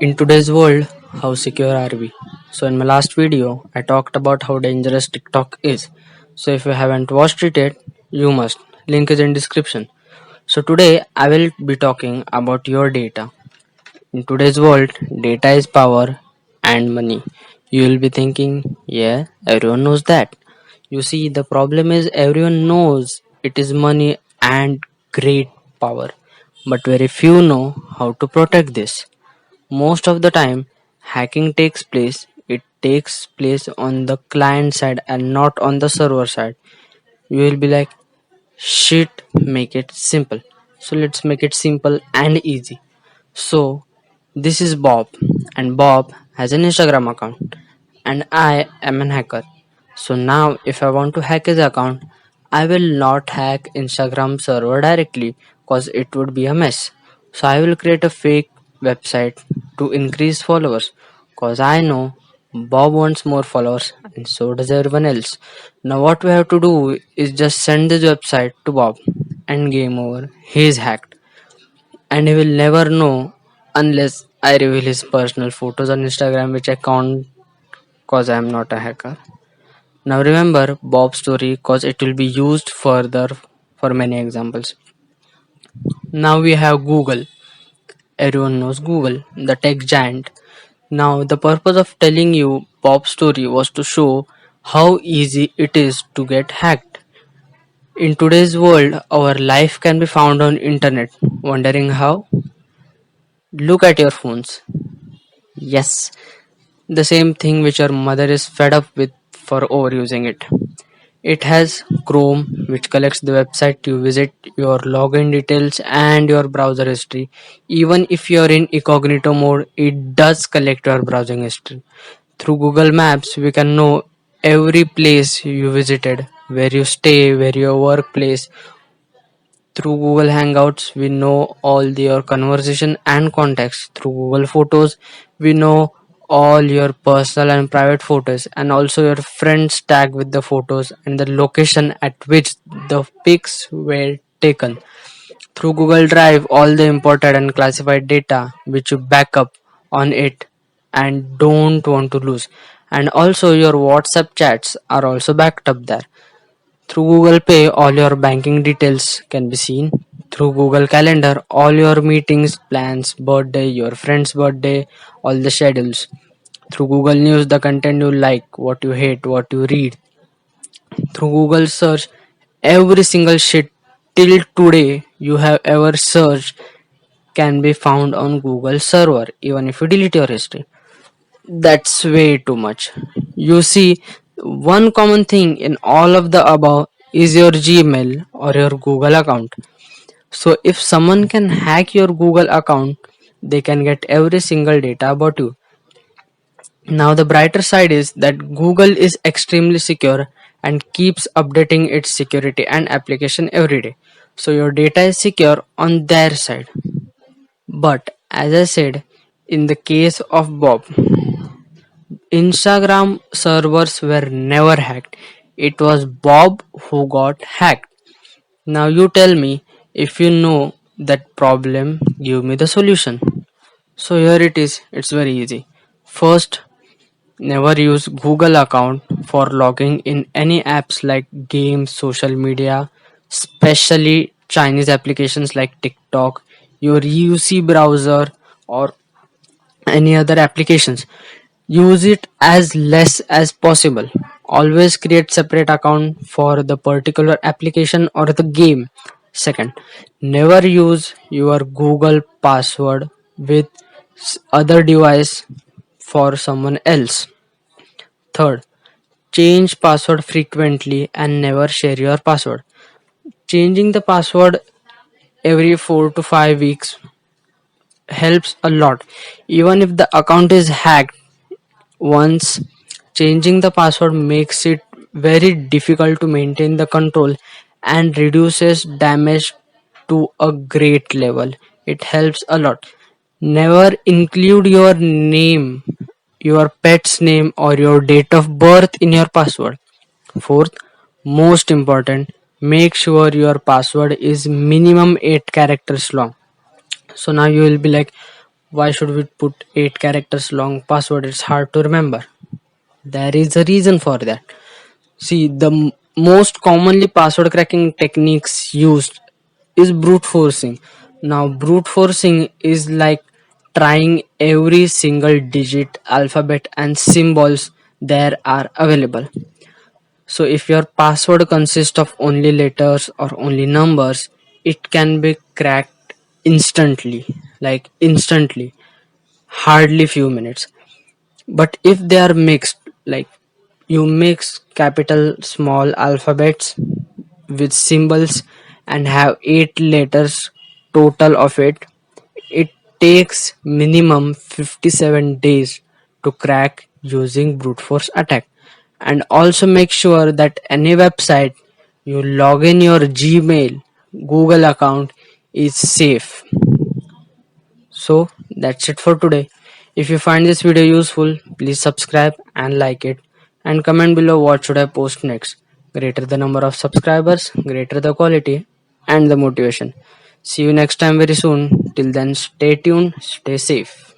In today's world, how secure are we? So, in my last video, I talked about how dangerous TikTok is. So, if you haven't watched it yet, you must. Link is in description. So, today I will be talking about your data. In today's world, data is power and money. You will be thinking, yeah, everyone knows that. You see, the problem is everyone knows it is money and great power, but very few know how to protect this. Most of the time, hacking takes place, it takes place on the client side and not on the server side. You will be like, shit, make it simple. So let's make it simple and easy. So this is Bob, and Bob has an Instagram account, and I am an hacker. So now, if I want to hack his account, I will not hack Instagram server directly because it would be a mess. So I will create a fake website to increase followers because I know Bob wants more followers and so does everyone else. Now, what we have to do is just send this website to Bob, and game over. He is hacked, and he will never know unless I reveal his personal photos on Instagram, which I can't because I am not a hacker. Now remember Bob's story because it will be used further for many examples. Now we have Google. Everyone knows Google, the tech giant. Now the purpose of telling you Bob's story was to show how easy it is to get hacked. In today's world, our life can be found on internet. Wondering how? Look at your phones. Yes, the same thing which your mother is fed up with for overusing it. It has Chrome, which collects the website you visit, your login details, and your browser history. Even if you're in incognito mode, it does collect your browsing history. Through Google Maps, we can know every place you visited, where you stay, where your workplace. Through Google Hangouts, we know all your conversation and contacts. Through Google Photos, we know all your personal and private photos, and also your friends tag with the photos and the location at which the pics were taken. Through Google Drive, all the imported and classified data which you back up on it and don't want to lose. And also your WhatsApp chats are also backed up there. Through Google Pay, all your banking details can be seen. Through Google Calendar, all your meetings, plans, birthday, your friend's birthday, all the schedules. Through Google News, the content you like, what you hate, what you read. Through Google Search, every single shit till today you have ever searched can be found on Google server, even if you delete your history. That's way too much. You see, one common thing in all of the above is your Gmail or your Google account. So, if someone can hack your Google account, they can get every single data about you. Now, the brighter side is that Google is extremely secure and keeps updating its security and application every day. So, your data is secure on their side. But, as I said, in the case of Bob, Instagram servers were never hacked. It was Bob who got hacked. Now you tell me, if you know that problem, give me the solution. So here it is. It's very easy. First, never use Google account for logging in any apps like games, social media, especially Chinese applications like TikTok, your UC browser, or any other applications. Use it as less as possible. Always create separate account for the particular application or the game. Second, never use your Google password with other device for someone else. Third, change password frequently and never share your password. Changing the password every 4 to 5 weeks helps a lot. Even if the account is hacked once, changing the password makes it very difficult to maintain the control and reduces damage to a great level. It helps a lot. Never include your name, your pet's name, or your date of birth in your password. Fourth, most important, make sure your password is minimum 8 characters long. So now you will be like, why should we put 8 characters long password? It's hard to remember. There is a reason for that. See, the most commonly password cracking techniques used is brute forcing. Now, brute forcing is like trying every single digit, alphabet, and symbols there are available. So, if your password consists of only letters or only numbers, it can be cracked instantly, like instantly, hardly few minutes. But if they are mixed, like you mix capital small alphabets with symbols and have 8 letters total of it, it takes minimum 57 days to crack using brute force attack. And also make sure that any website you log in your Gmail, Google account is safe. So that's it for today. If you find this video useful, please subscribe and like it, and comment below what should I post next. Greater the number of subscribers, greater the quality and the motivation. See you next time very soon. Till then, stay tuned, stay safe.